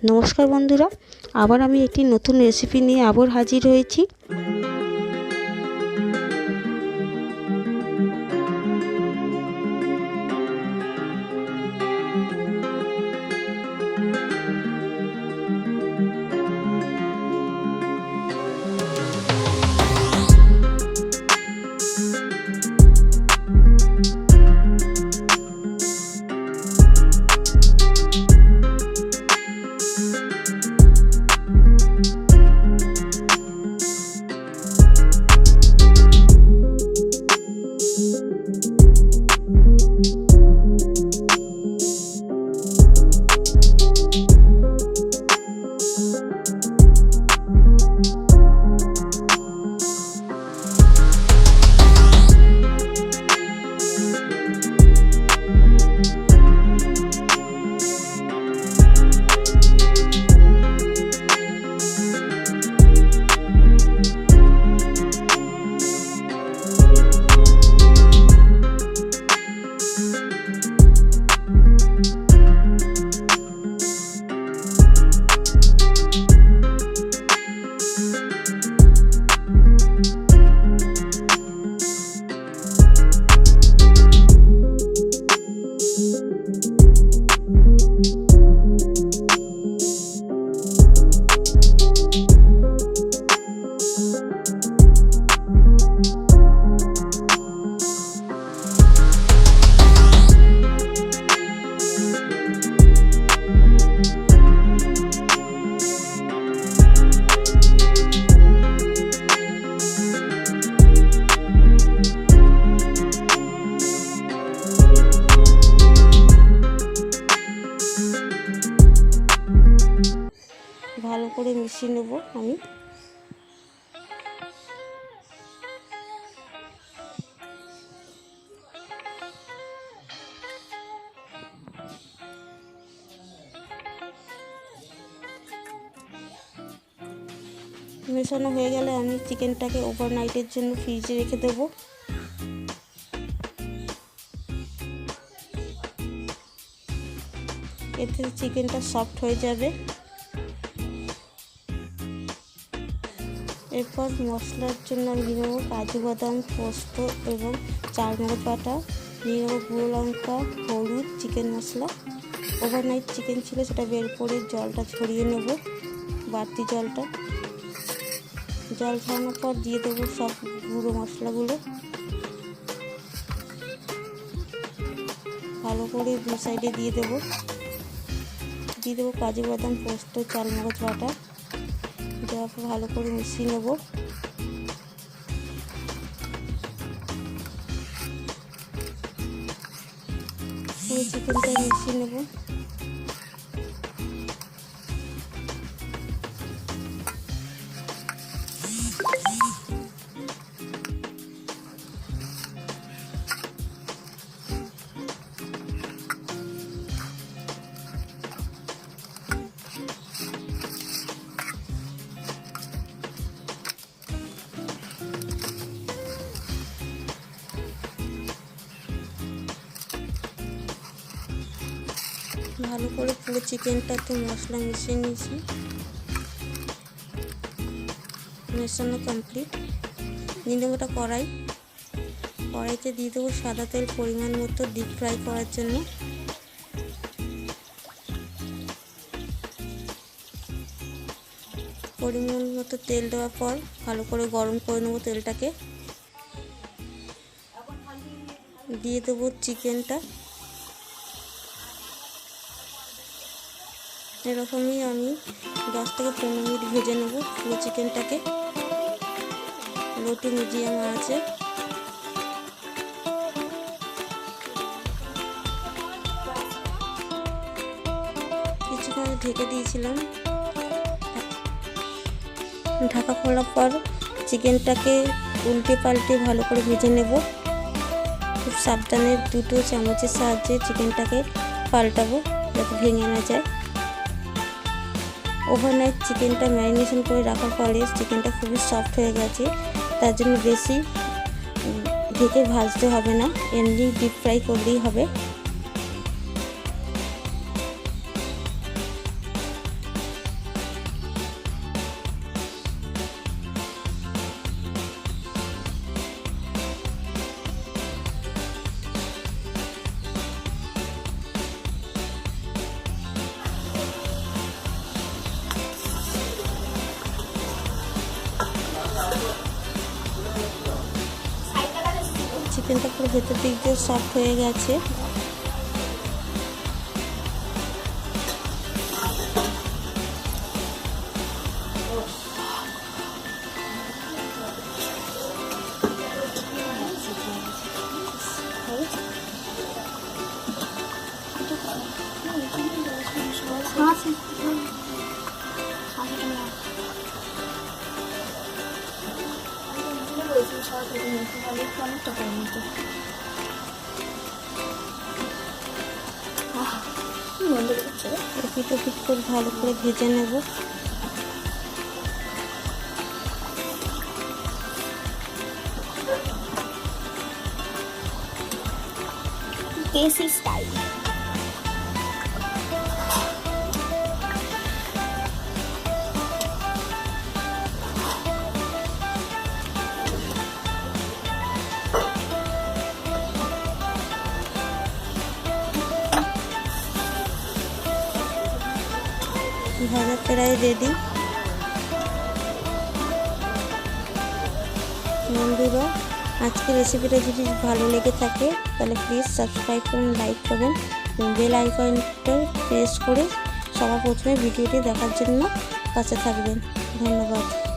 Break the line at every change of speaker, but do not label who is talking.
নমস্কার বন্ধুরা, আবার আমি একটি নতুন রেসিপি নিয়ে আবার হাজির হয়েছি। ভালো করে মিশিয়ে নেব আমি। মেশানো হয়ে গেলে আমি চিকেনটাকে ওভারনাইটের জন্য ফ্রিজে রেখে দেব। এতে চিকেনটা সফট হয়ে যাবে। এরপর মশলার জন্য আমি নিয়ে নেব কাজু বাদাম, পোস্ত এবং চারমগজ বাটা, নিয়ে নেব গুঁড়ো লঙ্কা, হলুদ, চিকেন মশলা। ওভারনাইট চিকেন ছিল, সেটা বের করে জলটা ছড়িয়ে নেব, বাড়তি জলটা। জল ছড়ানোর পর দিয়ে দেবো সব গুঁড়ো মশলাগুলো। ভালো করে দু সাইডে দিয়ে দেবো কাজু বাদাম, পোস্ত, চারমগজ বাটা। দেওয়ার পর ভালো করে মিশিয়ে নেব। পুরো চিকেনটা মিশিয়ে নেব। ভালো করে পুরো চিকেনটাতে মশলা মিশিয়ে নিয়েছি। মেশানো কমপ্লিট। নিয়ে দেবো ওটা কড়াইতে দিয়ে দেবো সাদা তেল পরিমাণ মতো ডিপ ফ্রাই করার জন্য। পরিমাণ মতো তেল দেওয়ার পর ভালো করে গরম করে নেবো তেলটাকে। দিয়ে দেবো চিকেনটা। এরকমই আমি 10 থেকে 15 মিনিট ভেজে নেব পুরো চিকেনটাকে, লো টু মিডিয়াম আছে। কিছুক্ষণ ঢেকে দিয়েছিলাম। ঢাকা খোলার পর চিকেনটাকে উল্টে পাল্টে ভালো করে ভেজে নেব। খুব সাবধানে দুটো চামচের সাহায্যে চিকেনটাকে পাল্টাবো যাতে ভেঙে না যায়। ওভারনাইট চিকেনটা ম্যারিনেশন করে রাখার ফলে চিকেনটা খুবই সফট হয়ে গেছে, তার জন্য বেশি ঢেকে ভাজতে হবে না, এমনি ডিপ ফ্রাই করলেই হবে। চিকেনটা পুরো ভেতর দিক দিয়ে সফট হয়ে গেছে। এপিট ওপিট করে ভালো করে ভেজে নেব।
দেশি স্টাইল।
ভাজা প্রায় রেডি। বন্ধুরা, আজকের রেসিপিটা যদি ভালো লেগে থাকে তাহলে প্লিজ সাবস্ক্রাইব করুন, লাইক করবেন, বেল আইকনটা প্রেস করে সবার প্রথমে ভিডিওটি দেখার জন্য পাশে থাকবেন। ধন্যবাদ।